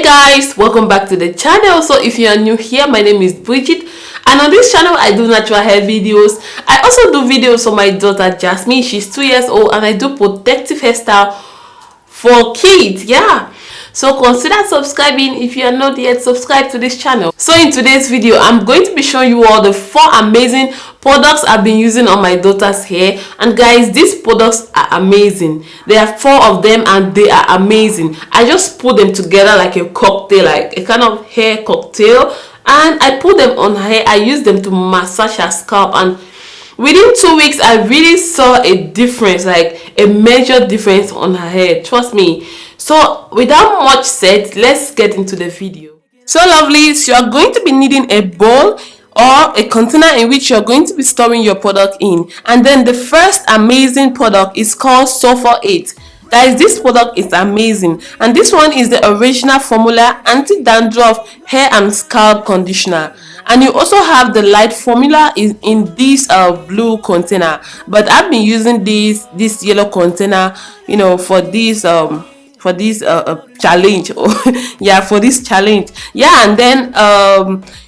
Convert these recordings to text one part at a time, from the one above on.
Guys, welcome back to the channel. So if you are new here, my name is Bridget, and on this channel I do natural hair videos. I also do videos for my daughter Jasmine. She's 2 years old, and I do protective hairstyle for kids. Yeah, so consider subscribing if you are not yet subscribed to this channel. So in today's video, I'm going to be showing you all the 4 amazing products I've been using on my daughter's hair. And guys, these products are amazing. There are 4 of them and they are amazing. I just put them together like a cocktail, like a kind of hair cocktail, and I put them on her hair. I use them to massage her scalp, and within 2 weeks I really saw a difference, like a major difference on her hair, trust me. So without much said, let's get into the video. So lovelies, you are going to be needing a bowl or a container in which you're going to be storing your product in. And then the first amazing product is called Sulfur 8. Guys, this product is amazing, and this one is the original formula anti-dandruff hair and scalp conditioner. And you also have the light formula in this blue container, but I've been using this yellow container, you know, for this challenge. Yeah, for this challenge. Yeah, and then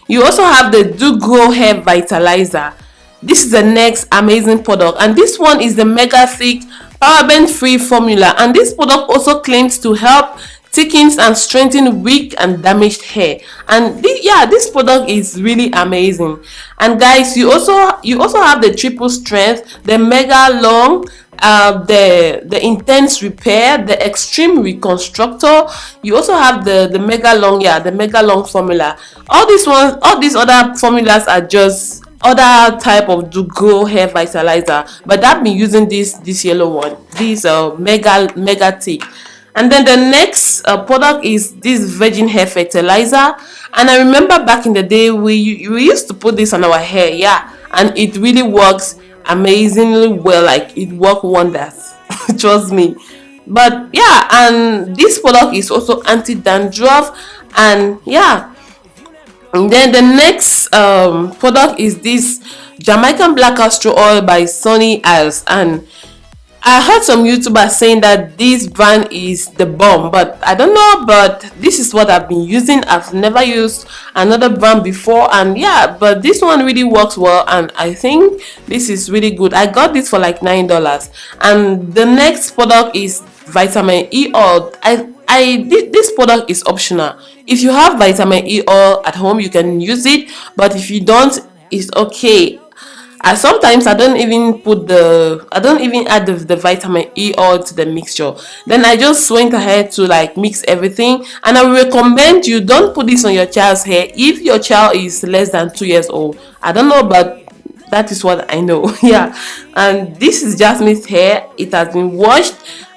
you also have the Do Grow Hair Vitalizer. This is the next amazing product, and this one is the mega thick paraben free formula, and this product also claims to help thicken and strengthen weak and damaged hair. And this product is really amazing. And guys, you also have the triple strength, the mega long, the intense repair, the extreme reconstructor. You also have the mega long, the mega long formula. All these other formulas are just other type of Do Grow Hair Vitalizer, but I've been using this yellow one, this mega thick. And then the next product is this virgin hair fertilizer. And I remember back in the day we used to put this on our hair, yeah, and it really works amazingly well, like it worked wonders. Trust me. But yeah, and this product is also anti-dandruff, and yeah. And then the next product is this Jamaican Black Castor Oil by Sunny Isles. And I heard some YouTubers saying that this brand is the bomb, but I don't know, but this is what I've been using. I've never used another brand before, and yeah, but this one really works well, and I think this is really good. I got this for like $9. And the next product is Vitamin E oil. This product is optional. If you have vitamin E oil at home, you can use it, but if you don't, it's okay. Sometimes I don't even add the vitamin E oil to the mixture. Then I just went ahead to like mix everything, and I recommend you don't put this on your child's hair if your child is less than 2 years old. I don't know, but that is what I know. Yeah, and this is Jasmine's hair. It has been washed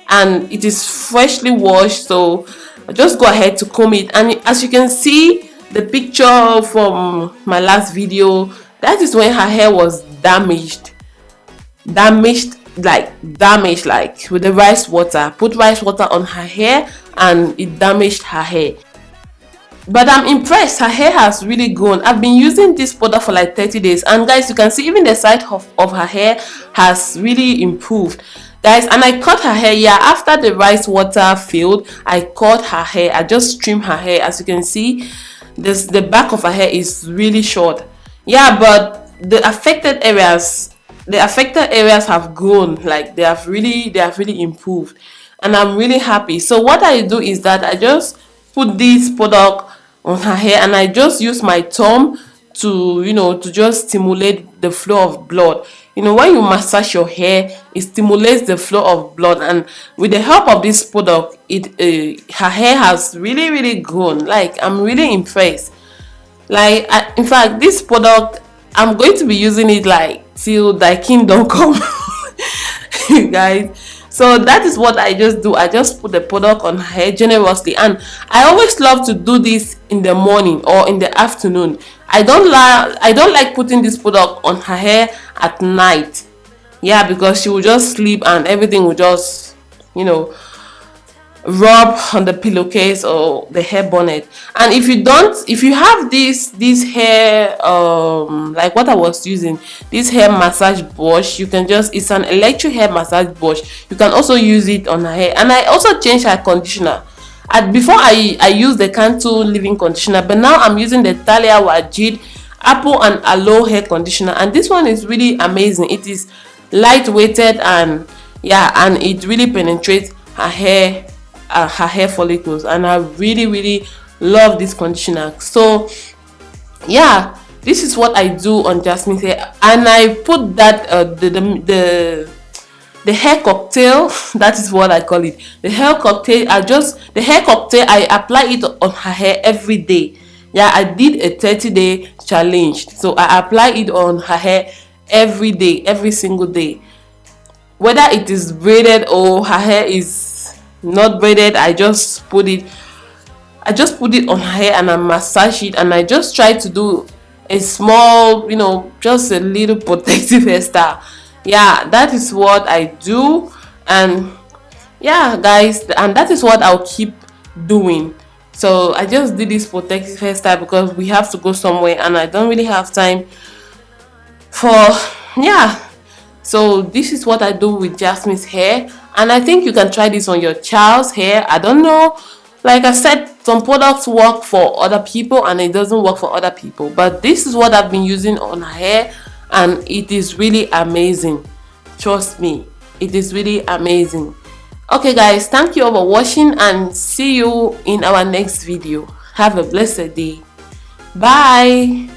and it is freshly washed, so just go ahead to comb it. And as you can see the picture from my last video, that is when her hair was damaged like with the rice water. Put rice water on her hair and it damaged her hair. But I'm impressed, her hair has really grown. I've been using this product for like 30 days, and guys, you can see even the side of her hair has really improved, guys. And I cut her hair, yeah, after the rice water failed. I cut her hair, I just trimmed her hair. As you can see, the back of her hair is really short, yeah, but the affected areas have grown, like they have really improved, and I'm really happy. So what I do is that I just put this product on her hair, and I just use my thumb to just stimulate the flow of blood. You know, when you massage your hair, it stimulates the flow of blood, and with the help of this product, her hair has really grown. Like, I'm really impressed. Like, in fact, this product, I'm going to be using it like till thy kingdom come. Guys, so that is what I just do. I just put the product on her hair generously, and I always love to do this in the morning or in the afternoon. I don't like putting this product on her hair at night, yeah, because she will just sleep and everything will just rub on the pillowcase or the hair bonnet. And if you have this hair like what I was using, this hair massage brush, you can just, it's an electric hair massage brush, you can also use it on her hair. And I also changed her conditioner. Before I used the Cantu leave-in conditioner, but now I'm using the Thalia Wajid Apple and Aloe hair conditioner, and this one is really amazing. It is lightweighted, and yeah, and it really penetrates her hair follicles, and I really love this conditioner. So yeah, this is what I do on Jasmine's hair, and I put that the hair cocktail, that is what I call it, the hair cocktail. I apply it on her hair every day. Yeah, I did a 30-day challenge, so I apply it on her hair every day, every single day, whether it is braided or her hair is not braided. I just put it on her hair and I massage it, and I just try to do a small, just a little protective hairstyle. Yeah, that is what I do. And yeah guys, and that is what I'll keep doing. So I just did this protective hairstyle because we have to go somewhere and I don't really have time for, yeah. So this is what I do with Jasmine's hair, and I think you can try this on your child's hair. I don't know, like I said, some products work for other people and it doesn't work for other people, but this is what I've been using on her hair, and it is really amazing. Trust me, it is really amazing. Okay guys, thank you all for watching, and see you in our next video. Have a blessed day. Bye.